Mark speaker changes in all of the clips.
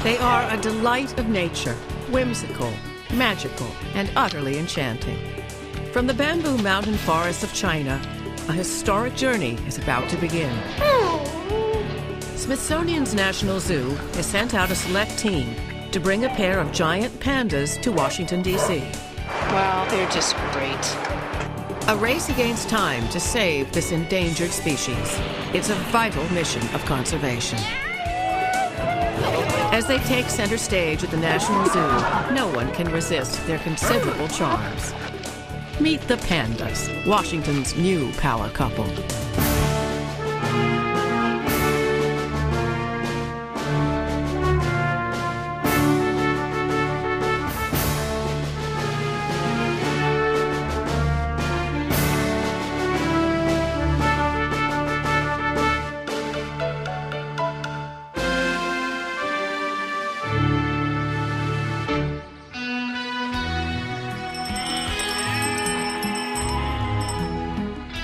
Speaker 1: They are a delight of nature, whimsical, magical, and utterly enchanting. From the bamboo mountain forests of China, a historic journey is about to begin. Smithsonian's National Zoo has sent out a select team to bring a pair of giant pandas to Washington, D.C.
Speaker 2: Wow, they're just great.
Speaker 1: A race against time to save this endangered species. It's a vital mission of conservation. As they take center stage at the National Zoo, no one can resist their considerable charms. Meet the Pandas, Washington's new power couple.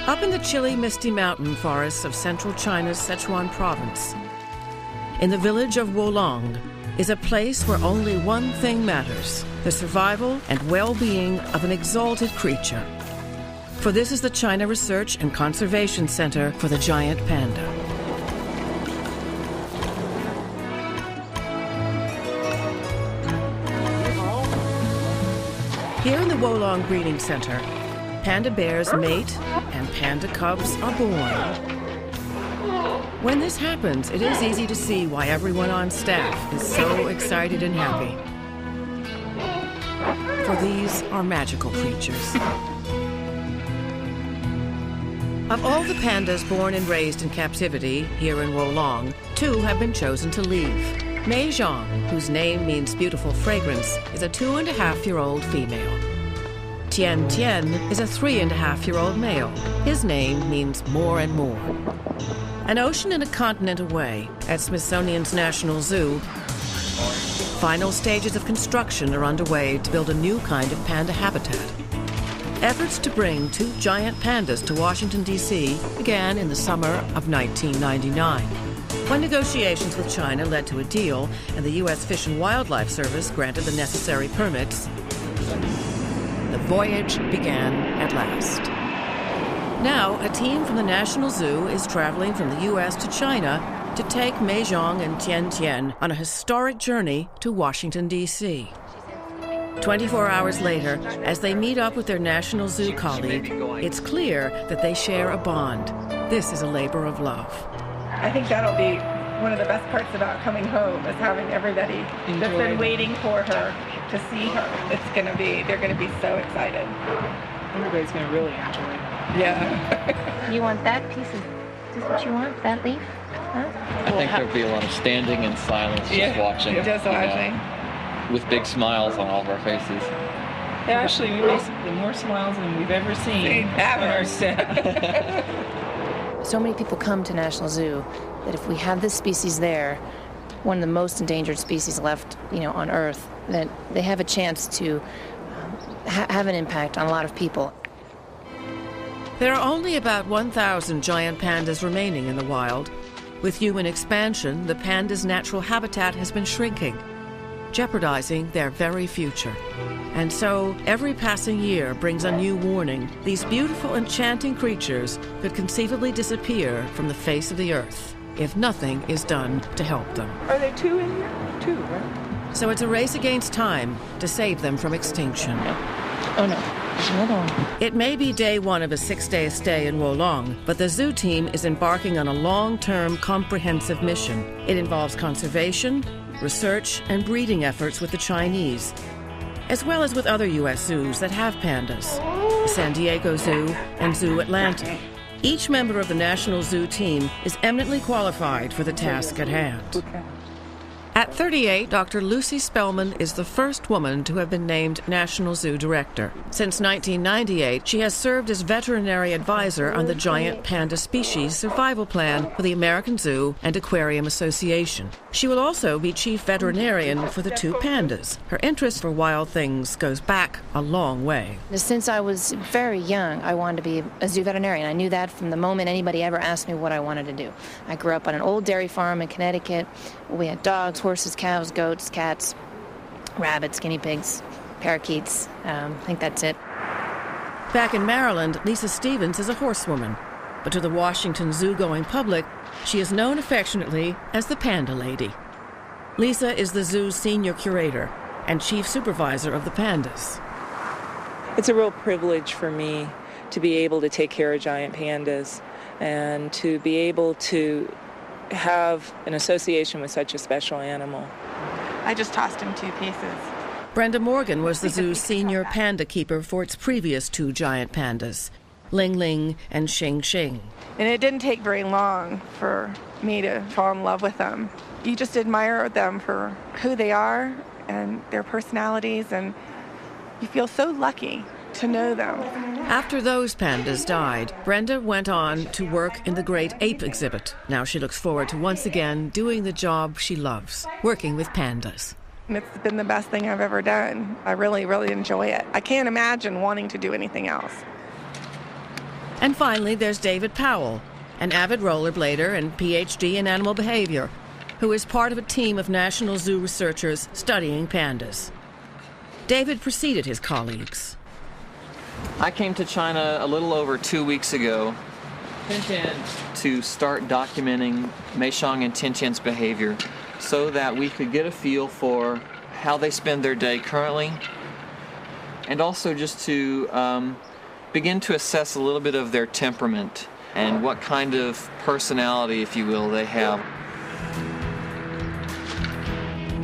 Speaker 1: Up in the chilly, misty mountain forests of central China's Sichuan province, in the village of Wolong, is a place where only one thing matters: the survival and well-being of an exalted creature. For this is the China Research and Conservation Center for the giant panda. Here in the Wolong Breeding Center, panda bears mate and panda cubs are born. When this happens, it is easy to see why everyone on staff is so excited and happy. For these are magical creatures. Of all the pandas born and raised in captivity here in Wolong, 2 have been chosen to leave. Mei Zhang, whose name means beautiful fragrance, is a 2.5-year-old female. Tian Tian is a 3.5-year-old male. His name means more and more. An ocean and a continent away, at Smithsonian's National Zoo, final stages of construction are underway to build a new kind of panda habitat. Efforts to bring 2 giant pandas to Washington, D.C. began in the summer of 1999. When negotiations with China led to a deal and the U.S. Fish and Wildlife Service granted the necessary permits, the voyage began at last. Now, a team from the National Zoo is traveling from the U.S. to China to take Mei Zhang and Tian Tian on a historic journey to Washington, D.C. 24 hours later, as they meet up with their National Zoo colleague, it's clear that they share a bond. This is a labor of love.
Speaker 3: I think that'll be one of the best parts about coming home, is having everybody that's been waiting for her to see her. They're gonna be so excited.
Speaker 4: Everybody's gonna really enjoy it.
Speaker 3: Yeah.
Speaker 5: You want that piece of, is this what you want, that leaf? Huh?
Speaker 6: I think there'll be a lot of standing in silence, just watching.
Speaker 3: Just watching.
Speaker 6: With big smiles on all of our faces.
Speaker 4: Actually, we basically more smiles than we've ever seen on our set.
Speaker 5: So many people come to National Zoo that if we have this species there, one of the most endangered species left, on Earth, that they have a chance to have an impact on a lot of people.
Speaker 1: There are only about 1,000 giant pandas remaining in the wild. With human expansion, the pandas' natural habitat has been shrinking, jeopardizing their very future. And so, every passing year brings a new warning. These beautiful, enchanting creatures could conceivably disappear from the face of the earth if nothing is done to help them.
Speaker 4: Are there 2 in here? 2, right?
Speaker 1: So it's a race against time to save them from extinction.
Speaker 5: Oh no, there's another one.
Speaker 1: It may be day 1 of a 6-day stay in Wolong, but the zoo team is embarking on a long-term, comprehensive mission. It involves conservation, research, and breeding efforts with the Chinese, as well as with other U.S. zoos that have pandas, the San Diego Zoo and Zoo Atlanta. Each member of the National Zoo team is eminently qualified for the task at hand. At 38, Dr. Lucy Spellman is the first woman to have been named National Zoo Director. Since 1998, she has served as veterinary advisor on the giant panda species survival plan for the American Zoo and Aquarium Association. She will also be chief veterinarian for the 2 pandas. Her interest for wild things goes back a long way.
Speaker 5: Since I was very young, I wanted to be a zoo veterinarian. I knew that from the moment anybody ever asked me what I wanted to do. I grew up on an old dairy farm in Connecticut. We had dogs, horses, cows, goats, cats, rabbits, guinea pigs, parakeets. I think that's it.
Speaker 1: Back in Maryland, Lisa Stevens is a horsewoman, but to the Washington Zoo-going public, she is known affectionately as the Panda Lady. Lisa is the zoo's senior curator and chief supervisor of the pandas.
Speaker 4: It's a real privilege for me to be able to take care of giant pandas and to be able to have an association with such a special animal.
Speaker 3: I just tossed him 2 pieces.
Speaker 1: Brenda Morgan was the zoo's senior panda keeper for its previous 2 giant pandas, Ling Ling and Xing Xing.
Speaker 3: And it didn't take very long for me to fall in love with them. You just admire them for who they are and their personalities, and you feel so lucky to know them.
Speaker 1: After those pandas died, Brenda went on to work in the Great Ape exhibit. Now she looks forward to once again doing the job she loves, working with pandas.
Speaker 3: And it's been the best thing I've ever done. I really, really enjoy it. I can't imagine wanting to do anything else.
Speaker 1: And finally, there's David Powell, an avid rollerblader and PhD in animal behavior, who is part of a team of National Zoo researchers studying pandas. David preceded his colleagues.
Speaker 6: I came to China a little over 2 weeks ago to start documenting Meishong and Tiantian's behavior so that we could get a feel for how they spend their day currently, and also just to begin to assess a little bit of their temperament and what kind of personality, if you will, they have.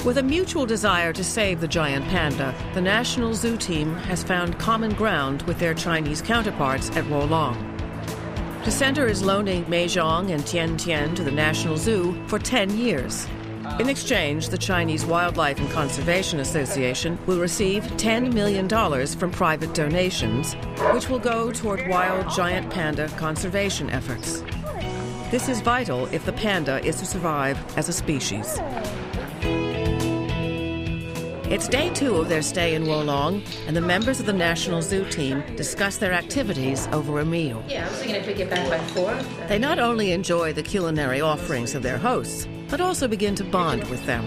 Speaker 1: With a mutual desire to save the giant panda, the National Zoo team has found common ground with their Chinese counterparts at Wolong. The center is loaning Meishong and Tiantian to the National Zoo for 10 years. In exchange, the Chinese Wildlife and Conservation Association will receive $10 million from private donations, which will go toward wild giant panda conservation efforts. This is vital if the panda is to survive as a species. It's day 2 of their stay in Wolong, and the members of the National Zoo team discuss their activities over a meal.
Speaker 5: Yeah, I was thinking if we get back by 4.
Speaker 1: They not only enjoy the culinary offerings of their hosts, but also begin to bond with them.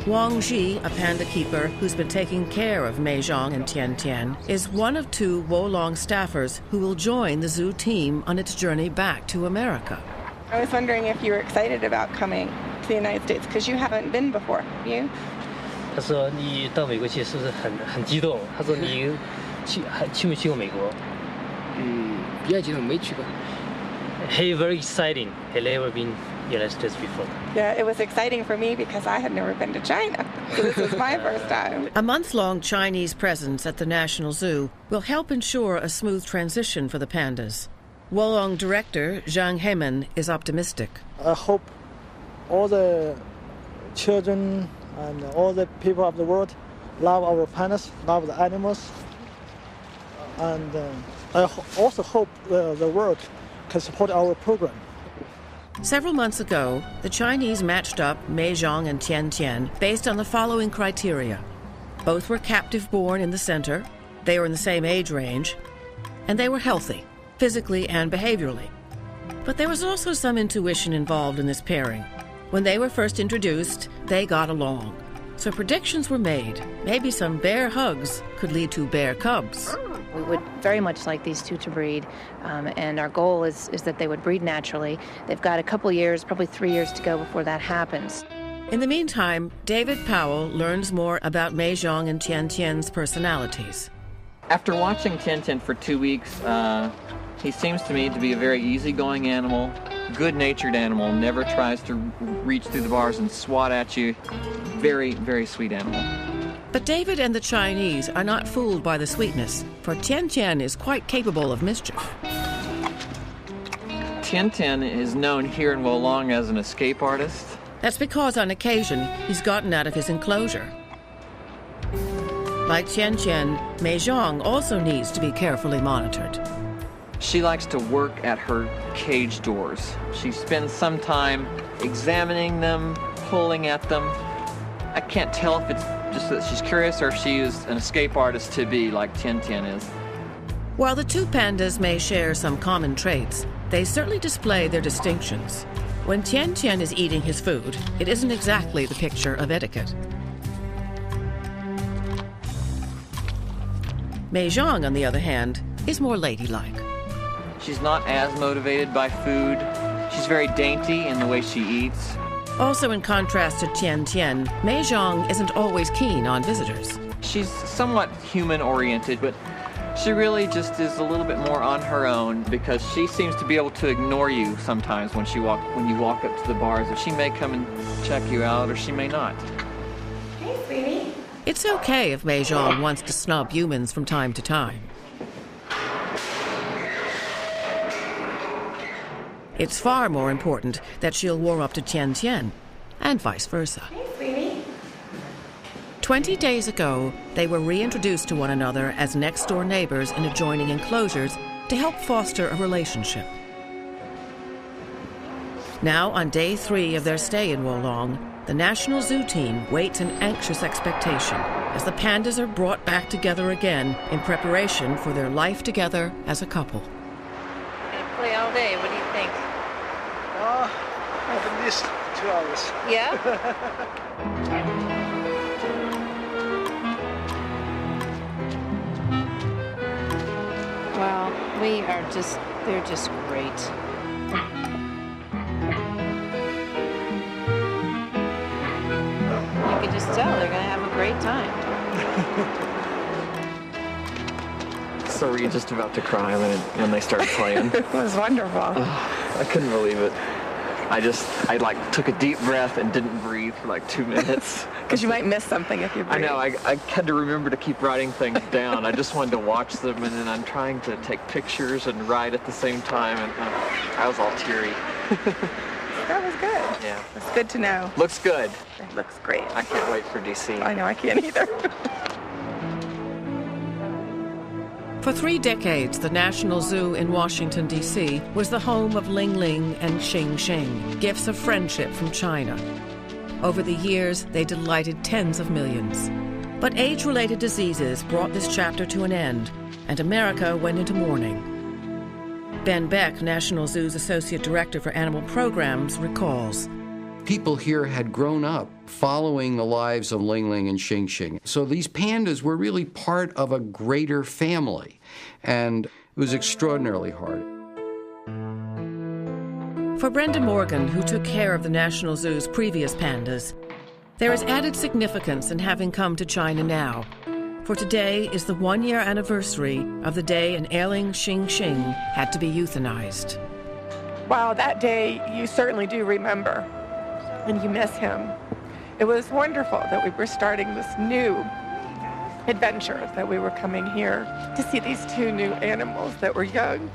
Speaker 1: Wang Ji, a panda keeper who's been taking care of Meishong and Tiantian, is one of 2 Wolong staffers who will join the zoo team on its journey back to America.
Speaker 3: I was wondering if you were excited about coming to the United States, because you haven't been before, you?
Speaker 7: 他说你到美国去是不是很激动？他说你去没去过美国？
Speaker 8: 比较激动，没去过。
Speaker 7: Hey, very exciting. Had never been United States before.
Speaker 3: Yeah, it was exciting for me because I had never been to China. So this was my first time.
Speaker 1: A month-long Chinese presence at the National Zoo will help ensure a smooth transition for the pandas. Wolong director Zhang Heimen is optimistic.
Speaker 9: I hope all the children and all the people of the world love our pandas, love the animals. And I also hope the world can support our program.
Speaker 1: Several months ago, the Chinese matched up Meishong and Tiantian based on the following criteria. Both were captive-born in the center, they were in the same age range, and they were healthy, physically and behaviorally. But there was also some intuition involved in this pairing. When they were first introduced, they got along. So predictions were made. Maybe some bear hugs could lead to bear cubs.
Speaker 5: We would very much like these 2 to breed, and our goal is that they would breed naturally. They've got a couple years, probably 3 years to go before that happens.
Speaker 1: In the meantime, David Powell learns more about Meishong and Tiantian's personalities.
Speaker 6: After watching Tiantian for 2 weeks, he seems to me to be a very easygoing animal, good-natured animal, never tries to reach through the bars and swat at you. Very, very sweet animal.
Speaker 1: But David and the Chinese are not fooled by the sweetness, for Tiantian is quite capable of mischief.
Speaker 6: Tiantian is known here in Wolong as an escape artist.
Speaker 1: That's because on occasion he's gotten out of his enclosure. Like Tiantian, Meishong also needs to be carefully monitored.
Speaker 6: She likes to work at her cage doors. She spends some time examining them, pulling at them. I can't tell if it's just that she's curious or if she is an escape artist to be like Tiantian is.
Speaker 1: While the 2 pandas may share some common traits, they certainly display their distinctions. When Tian Tian is eating his food, it isn't exactly the picture of etiquette. Mei Zhang, on the other hand, is more ladylike.
Speaker 6: She's not as motivated by food. She's very dainty in the way she eats.
Speaker 1: Also, in contrast to Tian Tian, Mei Zhang isn't always keen on visitors.
Speaker 6: She's somewhat human-oriented, but she really just is a little bit more on her own because she seems to be able to ignore you sometimes when you walk up to the bars. Or she may come and check you out, or she may not.
Speaker 3: Hey, sweetie.
Speaker 1: It's okay if Mei Zhang wants to snub humans from time to time. It's far more important that she'll warm up to Tian Tian, and vice versa.
Speaker 3: Hey, sweetie.
Speaker 1: 20 days ago, they were reintroduced to one another as next-door neighbors in adjoining enclosures to help foster a relationship. Now, on day 3 of their stay in Wolong, the National Zoo team waits in anxious expectation as the pandas are brought back together again in preparation for their life together as a couple.
Speaker 2: Gonna play all day. What do you think?
Speaker 9: At least 2 hours.
Speaker 2: Yeah? Well, they're just great. You can just tell they're gonna have a great time.
Speaker 6: So were you just about to cry when they started playing?
Speaker 3: It was wonderful.
Speaker 6: I couldn't believe it. I took a deep breath and didn't breathe for like 2 minutes.
Speaker 3: Because you might miss something if you breathe.
Speaker 6: I know, I had to remember to keep writing things down. I just wanted to watch them, and then I'm trying to take pictures and write at the same time, and I was all teary.
Speaker 3: That was good.
Speaker 6: Yeah.
Speaker 3: It's good to know.
Speaker 6: Looks good.
Speaker 3: It looks great.
Speaker 6: I can't wait for DC.
Speaker 3: I know, I can't either.
Speaker 1: For 3 decades, the National Zoo in Washington, D.C. was the home of Ling Ling and Xing Xing, gifts of friendship from China. Over the years, they delighted tens of millions. But age-related diseases brought this chapter to an end, and America went into mourning. Ben Beck, National Zoo's Associate Director for Animal Programs, recalls.
Speaker 10: People here had grown up following the lives of Ling Ling and Xing Xing. So these pandas were really part of a greater family, and it was extraordinarily hard.
Speaker 1: For Brenda Morgan, who took care of the National Zoo's previous pandas, there is added significance in having come to China now. For today is the 1-year anniversary of the day an ailing Xing Xing had to be euthanized.
Speaker 3: Wow, that day you certainly do remember, and you miss him. It was wonderful that we were starting this new adventure, that we were coming here to see these 2 new animals that were young.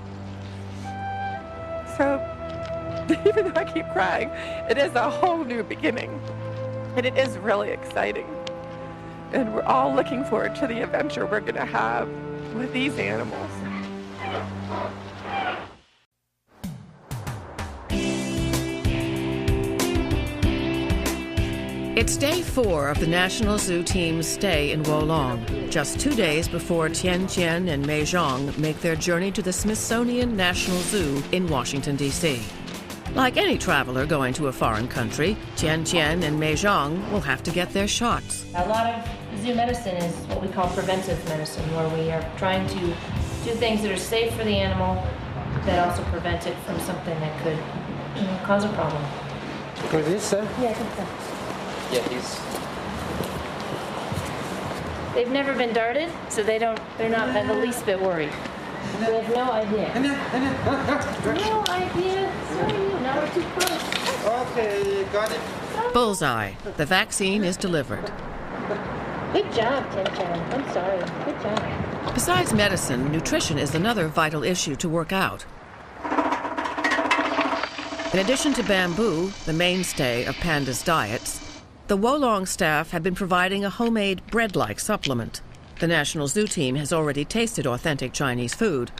Speaker 3: So, even though I keep crying, it is a whole new beginning, and it is really exciting. And we're all looking forward to the adventure we're going to have with these animals.
Speaker 1: It's day 4 of the National Zoo team's stay in Wolong, just 2 days before Tian Tian and Mei Zhang make their journey to the Smithsonian National Zoo in Washington, D.C. Like any traveler going to a foreign country, Tian Tian and Mei Zhang will have to get their shots.
Speaker 5: A lot of zoo medicine is what we call preventive medicine, where we are trying to do things that are safe for the animal that also prevent it from something that could cause a problem.
Speaker 8: For this, sir?
Speaker 5: Yeah, I think so.
Speaker 6: Yeah,
Speaker 5: They've never been darted, so they're not the least bit worried. We have no idea. No idea. Sorry, now we're too close.
Speaker 8: Okay, got it.
Speaker 1: Bullseye. The vaccine is delivered.
Speaker 5: Good job, Tian Tian. I'm sorry. Good job.
Speaker 1: Besides medicine, nutrition is another vital issue to work out. In addition to bamboo, the mainstay of pandas' diets, the Wolong staff have been providing a homemade bread-like supplement. The National Zoo team has already tasted authentic Chinese food.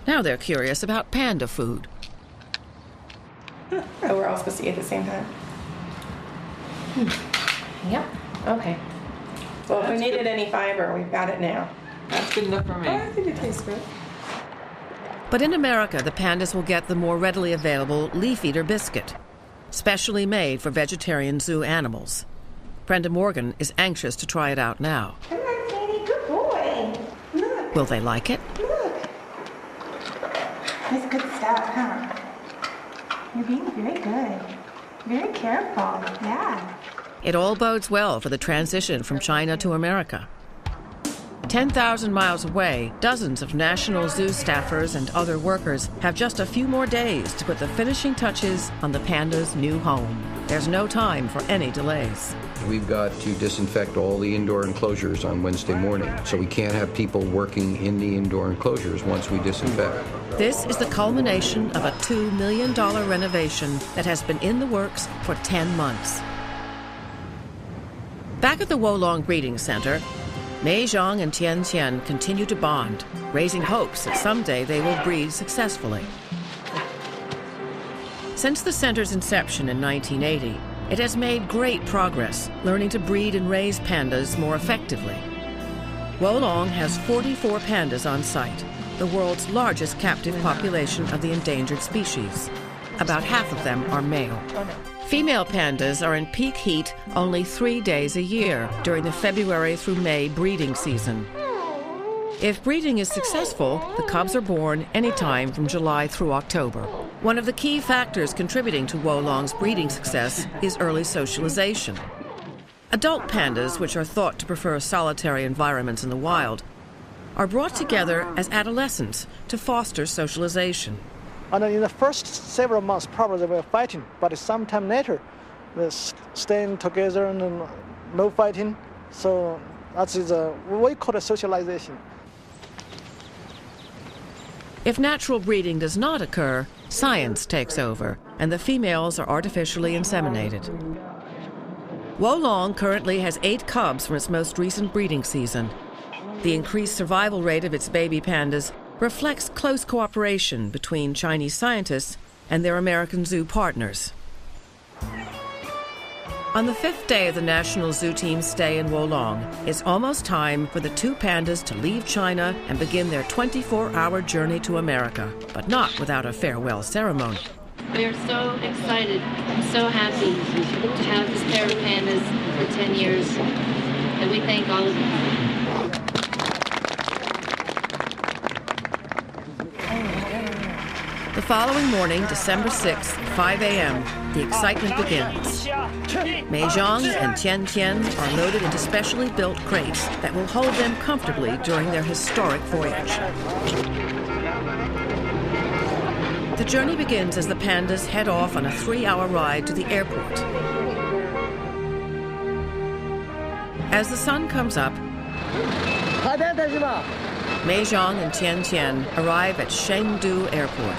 Speaker 1: Now they're curious about panda food.
Speaker 3: Oh, we're all supposed to eat at the same time?
Speaker 5: Yep. Okay.
Speaker 3: Well, if we needed any fiber, we've got it now.
Speaker 6: That's good enough for me.
Speaker 3: I think it tastes good.
Speaker 1: But in America, the pandas will get the more readily available leaf eater biscuit, specially made for vegetarian zoo animals. Brenda Morgan is anxious to try it out now.
Speaker 3: Come on, Sandy, good boy. Look,
Speaker 1: Will they like it?
Speaker 3: look. That's good stuff, huh? You're being very good. Very careful, yeah.
Speaker 1: It all bodes well for the transition from China to America. 10,000 miles away, dozens of National Zoo staffers and other workers have just a few more days to put the finishing touches on the pandas' new home. There's no time for any delays.
Speaker 10: We've got to disinfect all the indoor enclosures on Wednesday morning, so we can't have people working in the indoor enclosures once we disinfect.
Speaker 1: This is the culmination of a $2 million renovation that has been in the works for 10 months. Back at the Wolong Breeding Center, Mei Zhang and Tian Tian continue to bond, raising hopes that someday they will breed successfully. Since the center's inception in 1980, it has made great progress, learning to breed and raise pandas more effectively. Wolong has 44 pandas on site, the world's largest captive population of the endangered species. About half of them are male. Female pandas are in peak heat only 3 days a year during the February through May breeding season. If breeding is successful, the cubs are born anytime from July through October. One of the key factors contributing to Wolong's breeding success is early socialization. Adult pandas, which are thought to prefer solitary environments in the wild, are brought together as adolescents to foster socialization.
Speaker 9: And in the first several months, probably they were fighting, but sometime later, they're staying together and no fighting. So that is what we call a socialization.
Speaker 1: If natural breeding does not occur, science takes over, and the females are artificially inseminated. Wolong currently has 8 cubs from its most recent breeding season. The increased survival rate of its baby pandas reflects close cooperation between Chinese scientists and their American zoo partners. On the 5th day of the National Zoo team's stay in Wolong, it's almost time for the 2 pandas to leave China and begin their 24-hour journey to America, but not without a farewell ceremony.
Speaker 11: We are so excited, so happy to have this pair of pandas for 10 years, and we thank all of you.
Speaker 1: The following morning, December 6th, 5 a.m., the excitement begins. Mei Zhang and Tian Tian are loaded into specially built crates that will hold them comfortably during their historic voyage. The journey begins as the pandas head off on a 3-hour ride to the airport. As the sun comes up, Mei Zhang and Tian Tian arrive at Chengdu Airport.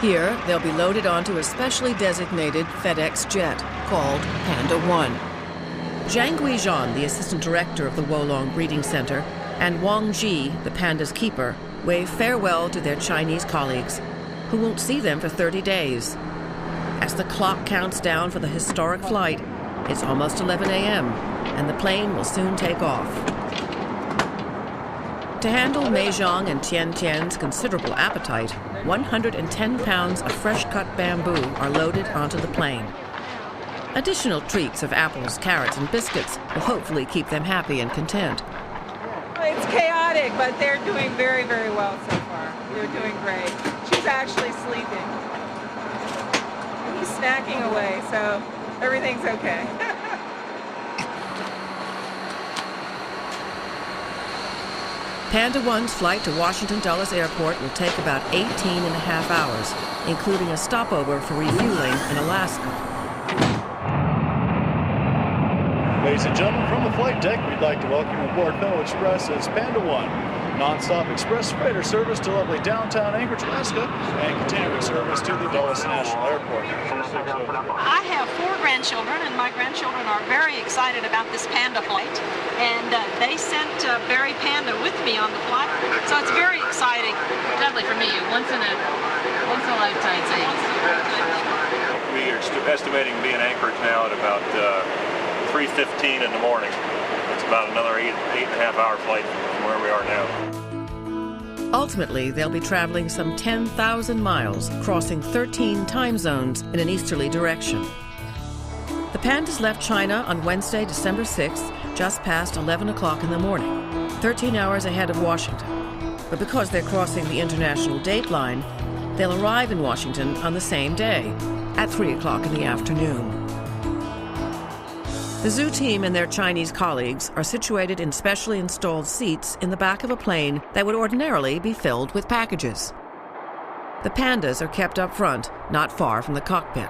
Speaker 1: Here, they'll be loaded onto a specially designated FedEx jet called Panda 1. Zhang Guizhan, the assistant director of the Wolong Breeding Center, and Wang Ji, the panda's keeper, wave farewell to their Chinese colleagues, who won't see them for 30 days. As the clock counts down for the historic flight, it's almost 11 a.m., and the plane will soon take off. To handle Mei Zhang and Tian Tian's considerable appetite, 110 pounds of fresh-cut bamboo are loaded onto the plane. Additional treats of apples, carrots, and biscuits will hopefully keep them happy and content.
Speaker 4: It's chaotic, but they're doing very, very well so far. They're doing great. She's actually sleeping. He's snacking away, so everything's okay.
Speaker 1: Panda 1's flight to Washington Dulles Airport will take about 18 and a half hours, including a stopover for refueling in Alaska.
Speaker 12: Ladies and gentlemen, from the flight deck, we'd like to welcome aboard Fellow Express's Panda 1, non-stop express freighter service to lovely downtown Anchorage, Alaska, and continuing service to the Dulles National Airport.
Speaker 13: I have 4 grandchildren, and my grandchildren are very excited about this Panda flight, and they sent Barry Panda with me on the flight, so it's very exciting.
Speaker 11: Definitely for me, once in a lifetime thing.
Speaker 12: We are estimating to be in Anchorage now at about 3:15 in the morning. It's
Speaker 14: about another eight and a half hour flight from where we are now.
Speaker 1: Ultimately, they'll be traveling some 10,000 miles, crossing 13 time zones in an easterly direction. The pandas left China on Wednesday, December 6th, just past 11 o'clock in the morning, 13 hours ahead of Washington. But because they're crossing the international date line, they'll arrive in Washington on the same day, at 3 o'clock in the afternoon. The zoo team and their Chinese colleagues are situated in specially installed seats in the back of a plane that would ordinarily be filled with packages. The pandas are kept up front, not far from the cockpit.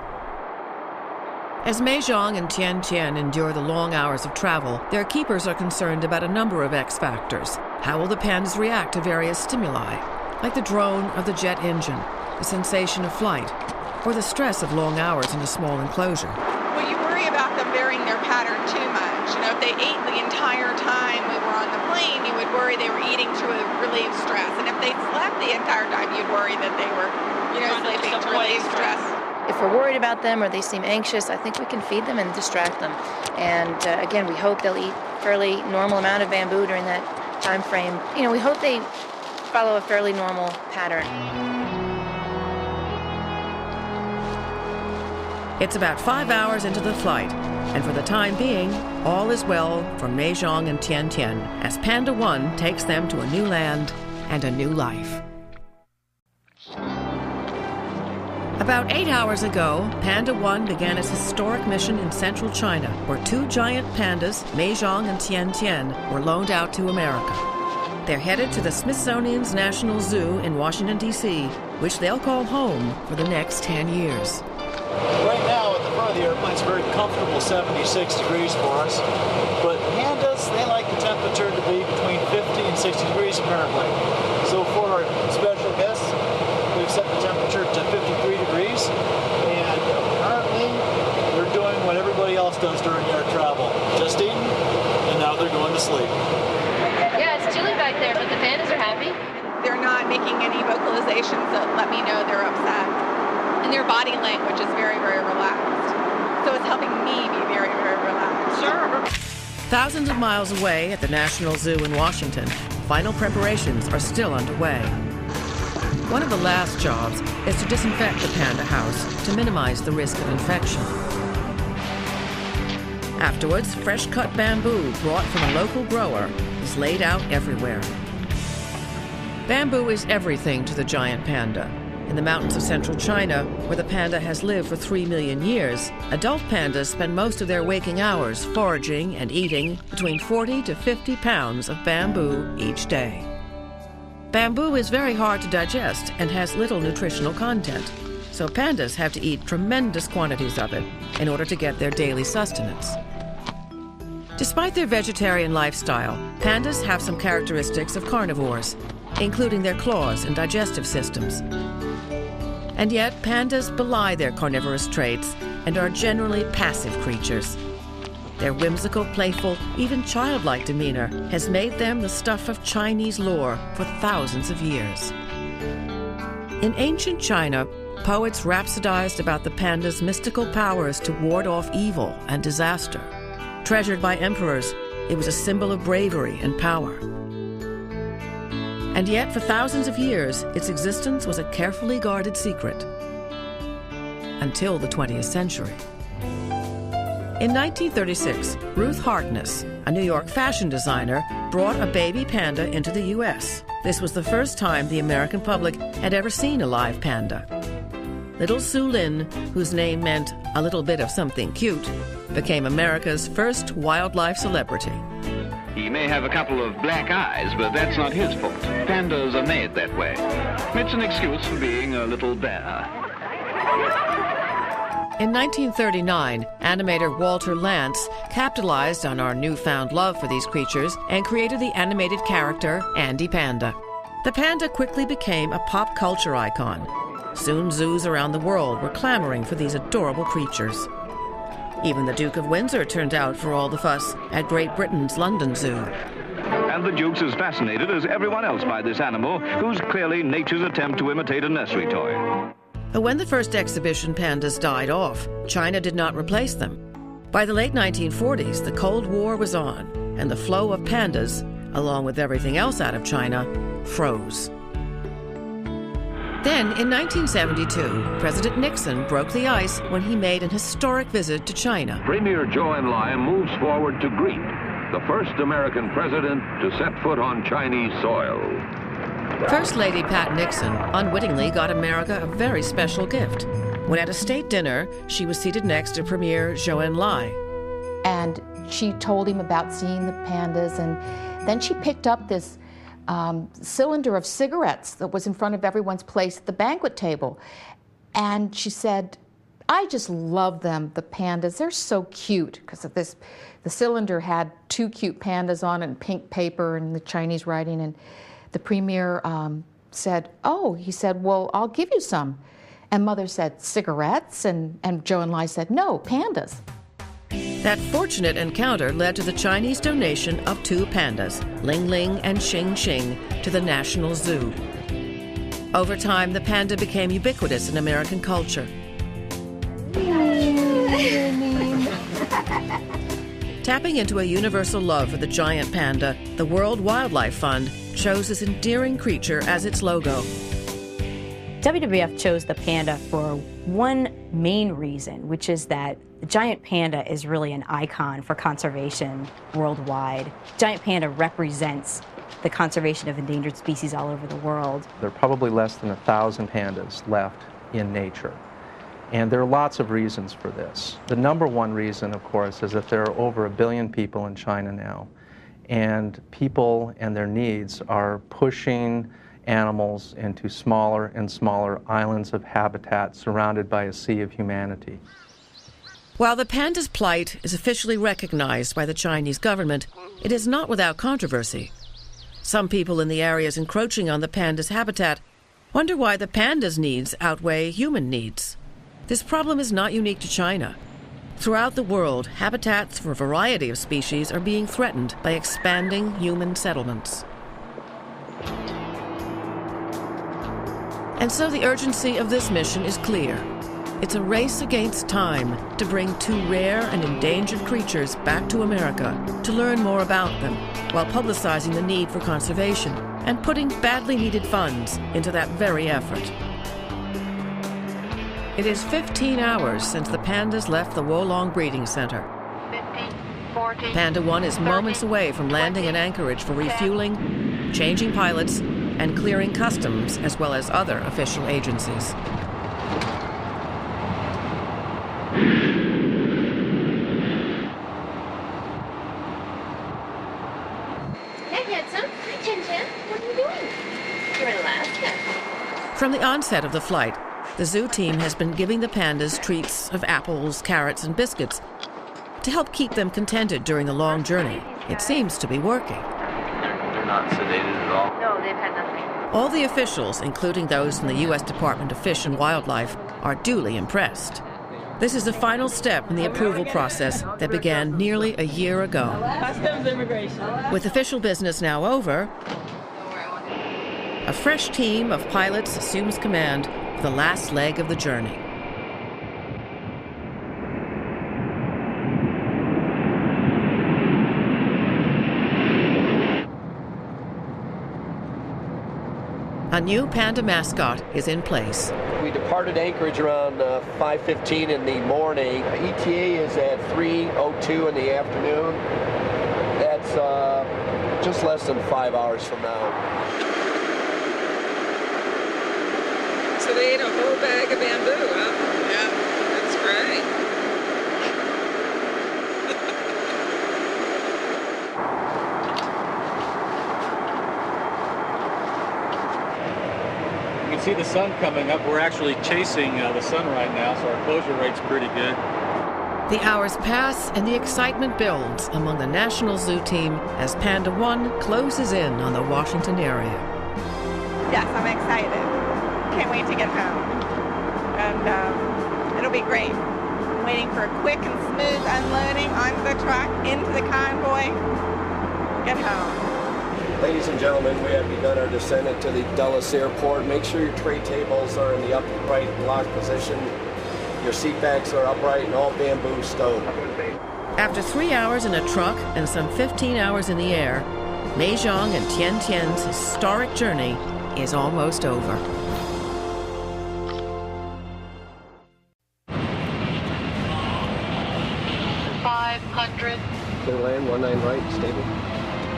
Speaker 1: As Mei Zhang and Tian Tian endure the long hours of travel, their keepers are concerned about a number of X factors. How will the pandas react to various stimuli, like the drone or the jet engine, the sensation of flight, or the stress of long hours in a small enclosure?
Speaker 3: Well, you worry about them varying their pattern too much. You know, if they ate the entire time we were on the plane, you would worry they were eating to relieve stress. And if they slept the entire time, you'd worry that they were, sleeping to relieve stress.
Speaker 5: If we're worried about them or they seem anxious, I think we can feed them and distract them. And again, we hope they'll eat fairly normal amount of bamboo during that time frame. We hope they follow a fairly normal pattern.
Speaker 1: It's about 5 hours into the flight, and for the time being, all is well for Mei Zhang and Tian Tian as Panda 1 takes them to a new land and a new life. About 8 hours ago, Panda 1 began its historic mission in central China, where 2 giant pandas, Mei Zhang and Tian Tian, were loaned out to America. They're headed to the Smithsonian's National Zoo in Washington, D.C., which they'll call home for the next 10 years.
Speaker 12: Right now, at the front of the airplane, it's very comfortable 76 degrees for us. But pandas, they like the temperature to be between 50 and 60 degrees apparently. So for our special guests, we've set the temperature to 53 degrees. And apparently, they're doing what everybody else does during their travel. Just eating, and now they're going to sleep.
Speaker 11: Yeah, it's chilly back there, but the pandas are happy.
Speaker 3: They're not making any vocalizations that let me know they're upset. And their body language is very, very relaxed. So it's helping me be very, very relaxed.
Speaker 11: Sure.
Speaker 1: Thousands of miles away at the National Zoo in Washington, final preparations are still underway. One of the last jobs is to disinfect the panda house to minimize the risk of infection. Afterwards, fresh-cut bamboo brought from a local grower is laid out everywhere. Bamboo is everything to the giant panda. In the mountains of central China, where the panda has lived for 3 million years, adult pandas spend most of their waking hours foraging and eating between 40 to 50 pounds of bamboo each day. Bamboo is very hard to digest and has little nutritional content, so pandas have to eat tremendous quantities of it in order to get their daily sustenance. Despite their vegetarian lifestyle, pandas have some characteristics of carnivores, including their claws and digestive systems. And yet, pandas belie their carnivorous traits and are generally passive creatures. Their whimsical, playful, even childlike demeanor has made them the stuff of Chinese lore for thousands of years. In ancient China, poets rhapsodized about the panda's mystical powers to ward off evil and disaster. Treasured by emperors, it was a symbol of bravery and power. And yet, for thousands of years, its existence was a carefully guarded secret. Until the 20th century. In 1936, Ruth Harkness, a New York fashion designer, brought a baby panda into the U.S. This was the first time the American public had ever seen a live panda. Little Sue Lin, whose name meant a little bit of something cute, became America's first wildlife celebrity.
Speaker 15: He may have a couple of black eyes, but that's not his fault. Pandas are made that way. It's an excuse for being a little bear.
Speaker 1: In 1939, animator Walter Lantz capitalized on our newfound love for these creatures and created the animated character Andy Panda. The panda quickly became a pop culture icon. Soon zoos around the world were clamoring for these adorable creatures. Even the Duke of Windsor turned out for all the fuss at Great Britain's London Zoo.
Speaker 15: And the Duke's as fascinated as everyone else by this animal, who's clearly nature's attempt to imitate a nursery toy.
Speaker 1: But when the first exhibition pandas died off, China did not replace them. By the late 1940s, the Cold War was on. and the flow of pandas, along with everything else out of China, froze. Then, in 1972, President Nixon broke the ice when he made an historic visit to China.
Speaker 16: Premier Zhou Enlai moves forward to greet the first American president to set foot on Chinese soil.
Speaker 1: First Lady Pat Nixon unwittingly got America a very special gift. When at a state dinner, she was seated next to Premier Zhou Enlai.
Speaker 17: And she told him about seeing the pandas, and then she picked up this cylinder of cigarettes that was in front of everyone's place at the banquet table. And she said, I just love them, the pandas. They're so cute, because of this. The cylinder had 2 cute pandas on it, and pink paper and the Chinese writing. And the premier said, oh, he said, well, I'll give you some. And Mother said, cigarettes? And Zhou Enlai said, no, pandas.
Speaker 1: That fortunate encounter led to the Chinese donation of 2 pandas, Ling Ling and Xing Xing, to the National Zoo. Over time, the panda became ubiquitous in American culture. Tapping into a universal love for the giant panda, the World Wildlife Fund chose this endearing creature as its logo.
Speaker 18: WWF chose the panda for one main reason, which is that the giant panda is really an icon for conservation worldwide. Giant panda represents the conservation of endangered species all over the world.
Speaker 19: There are probably less than 1,000 pandas left in nature. And there are lots of reasons for this. The number one reason, of course, is that there are over 1 billion people in China now. And people and their needs are pushing animals into smaller and smaller islands of habitat surrounded by a sea of humanity.
Speaker 1: While the panda's plight is officially recognized by the Chinese government, it is not without controversy. Some people in the areas encroaching on the panda's habitat wonder why the panda's needs outweigh human needs. This problem is not unique to China. Throughout the world, habitats for a variety of species are being threatened by expanding human settlements. And so the urgency of this mission is clear. It's a race against time to bring 2 rare and endangered creatures back to America to learn more about them, while publicizing the need for conservation and putting badly needed funds into that very effort. It is 15 hours since the pandas left the Wolong Breeding Center.
Speaker 13: 50, 40,
Speaker 1: Panda 1 is
Speaker 13: 30,
Speaker 1: moments away from landing in Anchorage for refueling, changing pilots, and clearing customs, as well as other official agencies.
Speaker 11: Hey, handsome. Hi, Chin-Chin. What are you doing? You're in Alaska.
Speaker 1: From the onset of the flight, the zoo team has been giving the pandas treats of apples, carrots, and biscuits to help keep them contented during the long journey. It seems to be working.
Speaker 6: They're not sedated at all?
Speaker 2: No, they've had nothing.
Speaker 1: All the officials, including those from the U.S. Department of Fish and Wildlife, are duly impressed. This is the final step in the approval process that began nearly a year ago.
Speaker 4: Customs immigration.
Speaker 1: With official business now over, a fresh team of pilots assumes command for the last leg of the journey. A new panda mascot is in place.
Speaker 20: We departed Anchorage around 5:15 in the morning. ETA is at 3:02 in the afternoon. That's just less than 5 hours from now.
Speaker 4: So they ate a whole bag of bamboo, huh? Yeah, that's great.
Speaker 21: You can see the sun coming up. We're actually chasing the sun right now, so our closure rate's pretty good.
Speaker 1: The hours pass and the excitement builds among the National Zoo team as Panda 1 closes in on the Washington area.
Speaker 3: Yes, I'm excited. Can't wait to get home. And it'll be great. I'm waiting for a quick and smooth unloading onto the truck, into the convoy, get home.
Speaker 20: Ladies and gentlemen, we have begun our descent into the Dulles Airport. Make sure your tray tables are in the upright lock position. Your seat backs are upright and all bamboo stowed.
Speaker 1: After 3 hours in a truck and some 15 hours in the air, Mei Zhang and Tian Tian's historic journey is almost over.
Speaker 20: Clear land, 19 right, stable.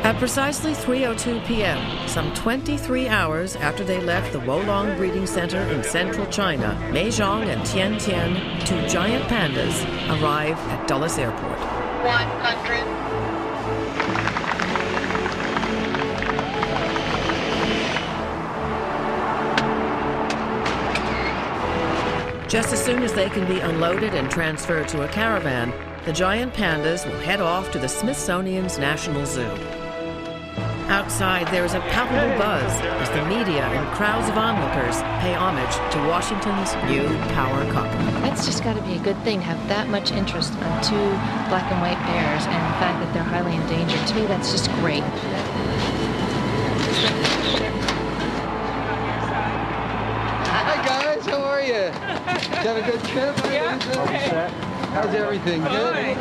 Speaker 1: At precisely 3:02 p.m., some 23 hours after they left the Wolong Breeding Center in central China, Mei Zhang and Tian Tian, two giant pandas, arrive at Dulles Airport.
Speaker 11: 100.
Speaker 1: Just as soon as they can be unloaded and transferred to a caravan, the giant pandas will head off to the Smithsonian's National Zoo. Outside, there is a palpable buzz as the media and crowds of onlookers pay homage to Washington's new power couple.
Speaker 5: That's just got to be a good thing to have that much interest on two black and white bears, and the fact that they're highly endangered. To me, that's just great.
Speaker 7: Hi guys, how are you? Did you have a good trip?
Speaker 4: Yeah.
Speaker 7: How's everything? Good?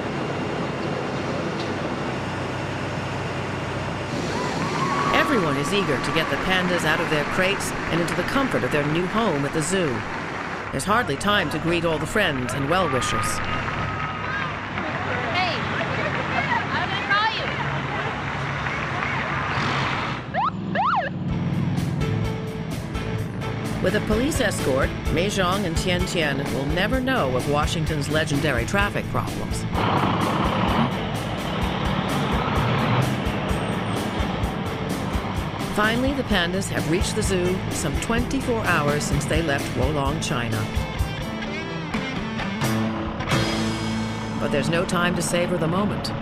Speaker 1: Everyone is eager to get the pandas out of their crates and into the comfort of their new home at the zoo. There's hardly time to greet all the friends and well-wishers.
Speaker 11: Hey, I'm gonna call you.
Speaker 1: With a police escort, Mei Zhang and Tian Tian will never know of Washington's legendary traffic problems. Finally, the pandas have reached the zoo some 24 hours since they left Wolong, China. But there's no time to savor the moment.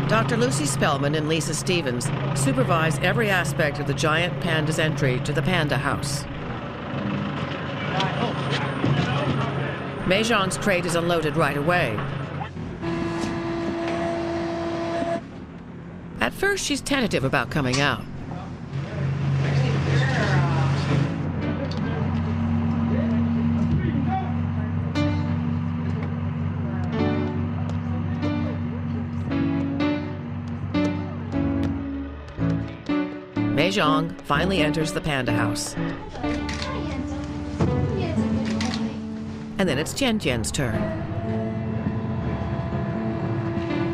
Speaker 1: Dr. Lucy Spellman and Lisa Stevens supervise every aspect of the giant panda's entry to the Panda House. Mei Zhang's crate is unloaded right away. At first, she's tentative about coming out. Mei Zhang finally enters the Panda House. And then it's Tian Tian's turn.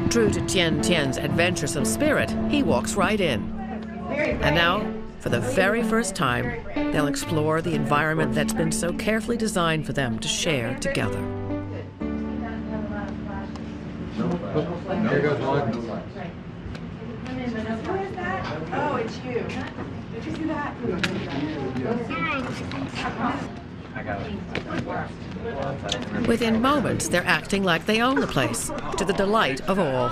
Speaker 1: True to Tian Tian's adventuresome spirit, he walks right in. And now, for the very first time, they'll explore the environment that's been so carefully designed for them to share together.
Speaker 7: Here goes one.
Speaker 3: Oh, it's you. Did you see that?
Speaker 7: I got it.
Speaker 1: Within moments, they're acting like they own the place, to the delight of all.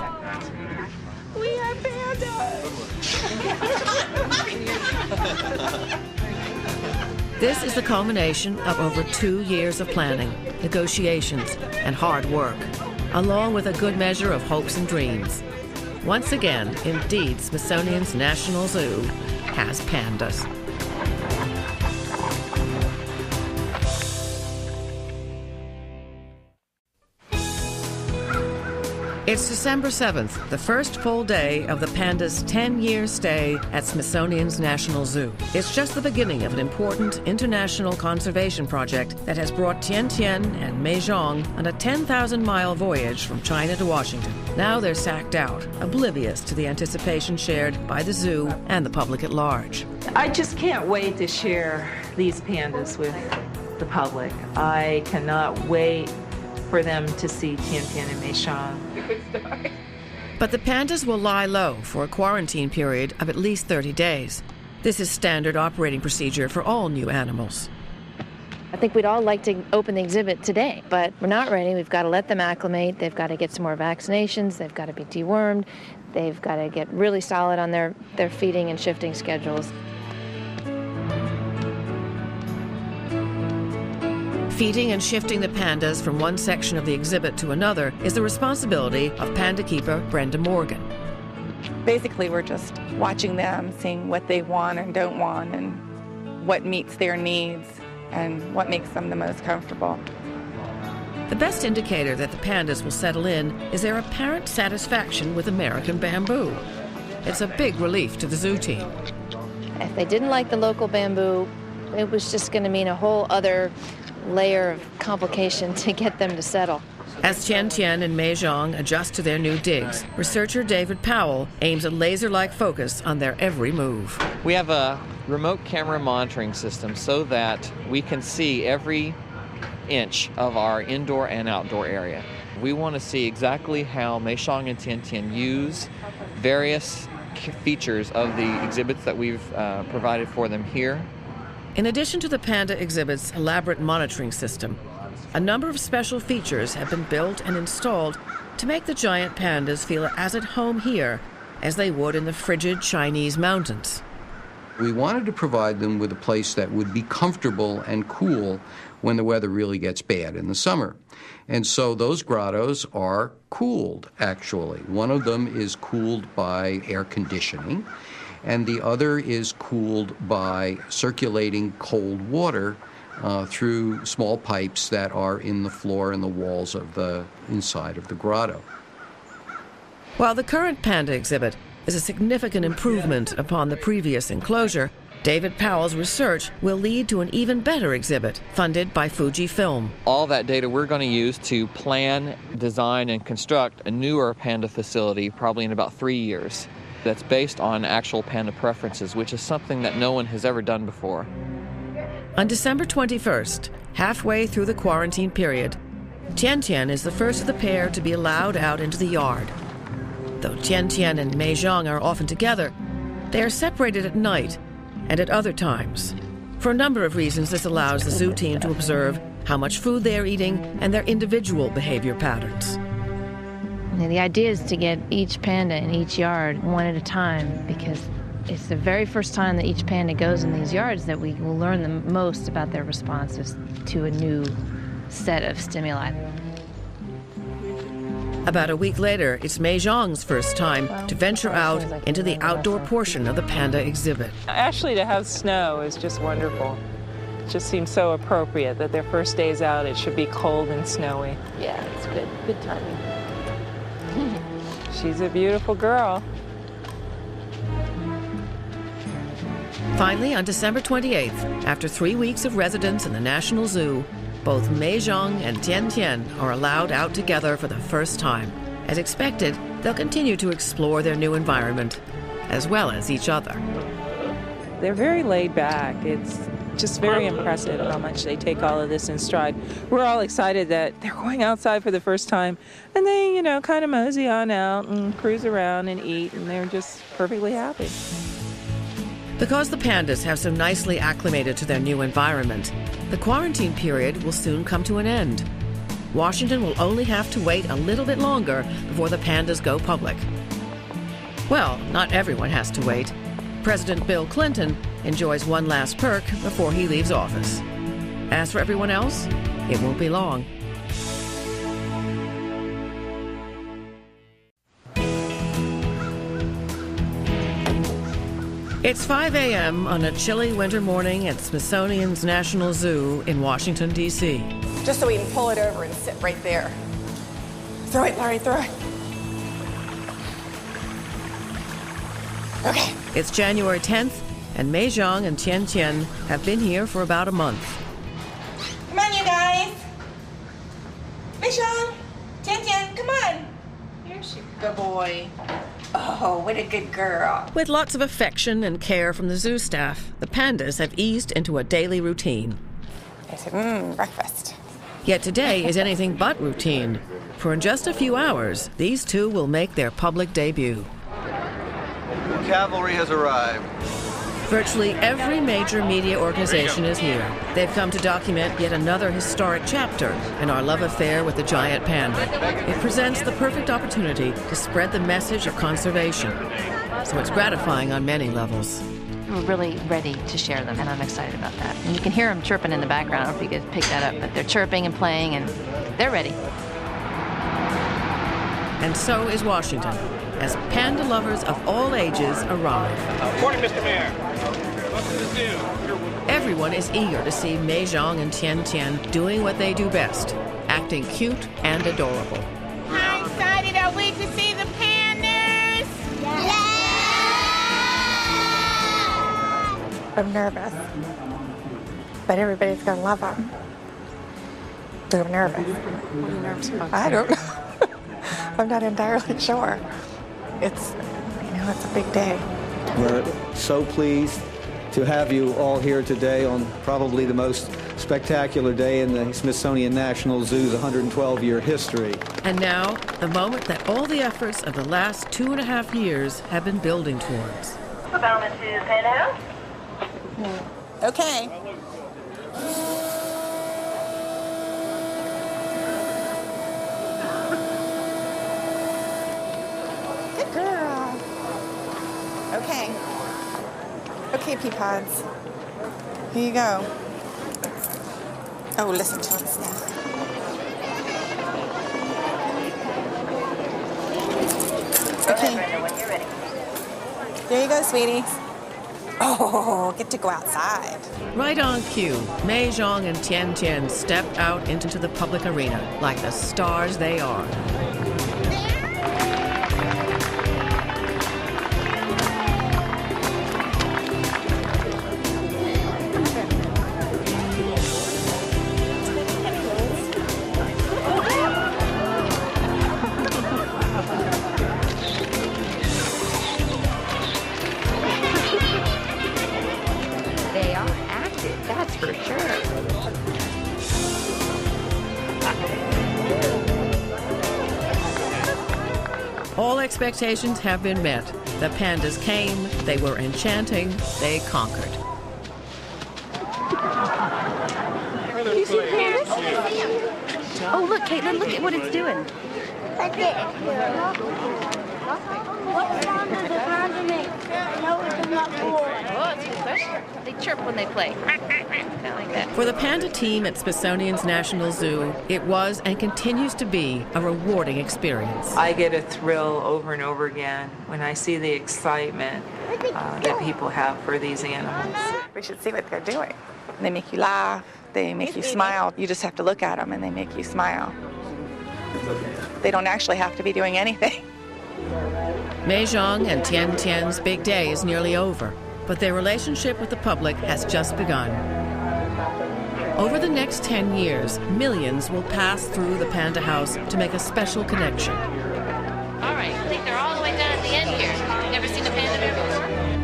Speaker 4: We have pandas!
Speaker 1: This is the culmination of over 2 years of planning, negotiations, and hard work, along with a good measure of hopes and dreams. Once again, indeed, Smithsonian's National Zoo has pandas. It's December 7th, the first full day of the pandas' 10-year stay at Smithsonian's National Zoo. It's just the beginning of an important international conservation project that has brought Tian Tian and Mei Zhang on a 10,000-mile voyage from China to Washington. Now they're sacked out, oblivious to the anticipation shared by the zoo and the public at large.
Speaker 4: I just can't wait to share these pandas with the public. I cannot wait for them to see Tian Tian and Mei Zhang.
Speaker 1: But the pandas will lie low for a quarantine period of at least 30 days. This is standard operating procedure for all new animals.
Speaker 5: I think we'd all like to open the exhibit today, but we're not ready. We've got to let them acclimate. They've got to get some more vaccinations. They've got to be dewormed. They've got to get really solid on their feeding and shifting schedules.
Speaker 1: Feeding and shifting the pandas from one section of the exhibit to another is the responsibility of panda keeper Brenda Morgan.
Speaker 3: Basically, we're just watching them, seeing what they want and don't want, and what meets their needs, and what makes them the most comfortable.
Speaker 1: The best indicator that the pandas will settle in is their apparent satisfaction with American bamboo. It's a big relief to the zoo team.
Speaker 5: If they didn't like the local bamboo, it was just going to mean a whole other layer of complication to get them to settle.
Speaker 1: As Tian Tian and Mei Zhang adjust to their new digs, researcher David Powell aims a laser-like focus on their every move.
Speaker 6: We have a remote camera monitoring system so that we can see every inch of our indoor and outdoor area. We want to see exactly how Mei Zhang and Tian Tian use various features of the exhibits that we've provided for them here.
Speaker 1: In addition to the panda exhibit's elaborate monitoring system, a number of special features have been built and installed to make the giant pandas feel as at home here as they would in the frigid Chinese mountains.
Speaker 10: We wanted to provide them with a place that would be comfortable and cool when the weather really gets bad in the summer. And so those grottos are cooled, actually. One of them is cooled by air conditioning, and the other is cooled by circulating cold water through small pipes that are in the floor and the walls of the inside of the grotto.
Speaker 1: While the current panda exhibit is a significant improvement upon the previous enclosure, David Powell's research will lead to an even better exhibit funded by Fujifilm.
Speaker 6: All that data we're going to use to plan, design, and construct a newer panda facility probably in about 3 years. That's based on actual panda preferences, which is something that no one has ever done before.
Speaker 1: On December 21st, halfway through the quarantine period, Tian Tian is the first of the pair to be allowed out into the yard. Though Tian Tian and Mei Zhang are often together, they are separated at night and at other times. For a number of reasons, this allows the zoo team to observe how much food they are eating and their individual behavior patterns.
Speaker 5: The idea is to get each panda in each yard one at a time, because it's the very first time that each panda goes in these yards that we will learn the most about their responses to a new set of stimuli.
Speaker 1: About a week later, it's Mei Zhang's first time to venture out into the outdoor portion of the panda exhibit.
Speaker 4: Actually, to have snow is just wonderful. It just seems so appropriate that their first days out, it should be cold and snowy.
Speaker 5: Yeah, it's good. Good timing.
Speaker 4: She's a beautiful girl.
Speaker 1: Finally, on December 28th, after 3 weeks of residence in the National Zoo, both Mei Zhang and Tian Tian are allowed out together for the first time. As expected, they'll continue to explore their new environment, as well as each other.
Speaker 4: They're very laid back. It's just very impressive how much they take all of this in stride. We're all excited that they're going outside for the first time, and they, kind of mosey on out and cruise around and eat, and they're just perfectly happy.
Speaker 1: Because the pandas have so nicely acclimated to their new environment, the quarantine period will soon come to an end. Washington will only have to wait a little bit longer before the pandas go public. Well, not everyone has to wait. President Bill Clinton enjoys one last perk before he leaves office. As for everyone else, it won't be long. It's 5 a.m. on a chilly winter morning at Smithsonian's National Zoo in Washington, D.C.
Speaker 3: Just so we can pull it over and sit right there. Throw it, Larry, throw it. Okay.
Speaker 1: It's January 10th, and Mei Zhang and Tian Tian have been here for about a month.
Speaker 3: Come on, you guys. Mei Zhang, Tian Tian, come on. Here she goes. Good boy. Oh, what a good girl.
Speaker 1: With lots of affection and care from the zoo staff, the pandas have eased into a daily routine.
Speaker 3: I said, breakfast.
Speaker 1: Yet today is anything but routine, for in just a few hours, these two will make their public debut.
Speaker 7: The cavalry has arrived.
Speaker 1: Virtually every major media organization is here. They've come to document yet another historic chapter in our love affair with the giant panda. It presents the perfect opportunity to spread the message of conservation. So it's gratifying on many levels.
Speaker 5: We're really ready to share them, and I'm excited about that. And you can hear them chirping in the background. I don't know if you could pick that up, but they're chirping and playing, and they're ready.
Speaker 1: And so is Washington, as panda lovers of all ages arrive.
Speaker 8: Morning, Mr. Mayor.
Speaker 1: Everyone is eager to see Mei Zhang and Tian Tian doing what they do best, acting cute and adorable.
Speaker 8: How excited are we to see the pandas? Yeah!
Speaker 3: I'm nervous, but everybody's gonna love them. But I'm nervous.
Speaker 2: What are you nervous about?
Speaker 3: I don't know. I'm not entirely sure. It's a big day.
Speaker 22: We're so pleased to have you all here today on probably the most spectacular day in the Smithsonian National Zoo's 112-year history.
Speaker 1: And now, the moment that all the efforts of the last 2.5 years have been building towards.
Speaker 23: Bound to Pandas.
Speaker 3: Okay. Good girl. Okay. Okay, pea pods. Here you go. Oh, listen to us now. Okay.
Speaker 23: When you're ready.
Speaker 3: There you go, sweetie. Oh, get to go outside.
Speaker 1: Right on cue, Mei Zhang and Tian Tian step out into the public arena like the stars they are.
Speaker 2: They are active, that's for sure.
Speaker 1: All expectations have been met. The pandas came, they were enchanting, they conquered.
Speaker 2: You see pandas? Oh, look, Caitlin, look at what it's doing. Oh, it's a good question. They chirp when they play. Kind of like that.
Speaker 1: For the panda team at Smithsonian's National Zoo, it was and continues to be a rewarding experience.
Speaker 4: I get a thrill over and over again when I see the excitement that people have for these animals.
Speaker 3: We should see what they're doing. They make you laugh. They make you smile. You just have to look at them and they make you smile. They don't actually have to be doing anything.
Speaker 1: Mei Zhang and Tian Tian's big day is nearly over, but their relationship with the public has just begun. Over the next 10 years, millions will pass through the Panda House to make a special connection.
Speaker 11: All right, I think they're all the way down at the end here. Never seen a panda before?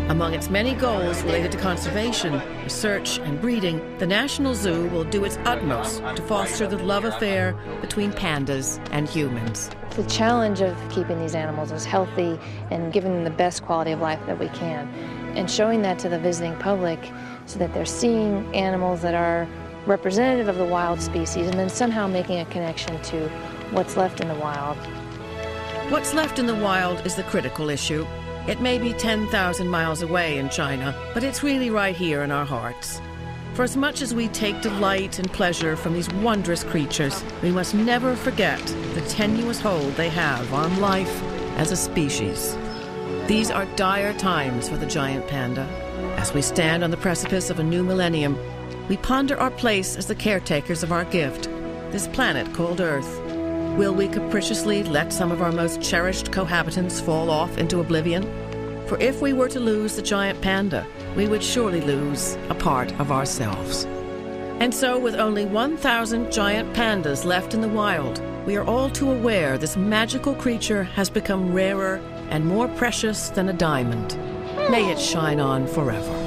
Speaker 1: Among its many goals related to conservation, research, and breeding, the National Zoo will do its utmost to foster the love affair between pandas and humans.
Speaker 5: The challenge of keeping these animals as healthy and giving them the best quality of life that we can, and showing that to the visiting public so that they're seeing animals that are representative of the wild species and then somehow making a connection to what's left in the wild.
Speaker 1: What's left in the wild is the critical issue. It may be 10,000 miles away in China, but it's really right here in our hearts. For as much as we take delight and pleasure from these wondrous creatures, we must never forget the tenuous hold they have on life as a species. These are dire times for the giant panda. As we stand on the precipice of a new millennium, we ponder our place as the caretakers of our gift, this planet called Earth. Will we capriciously let some of our most cherished cohabitants fall off into oblivion? For if we were to lose the giant panda, we would surely lose a part of ourselves. And so, with only 1,000 giant pandas left in the wild, we are all too aware this magical creature has become rarer and more precious than a diamond. May it shine on forever.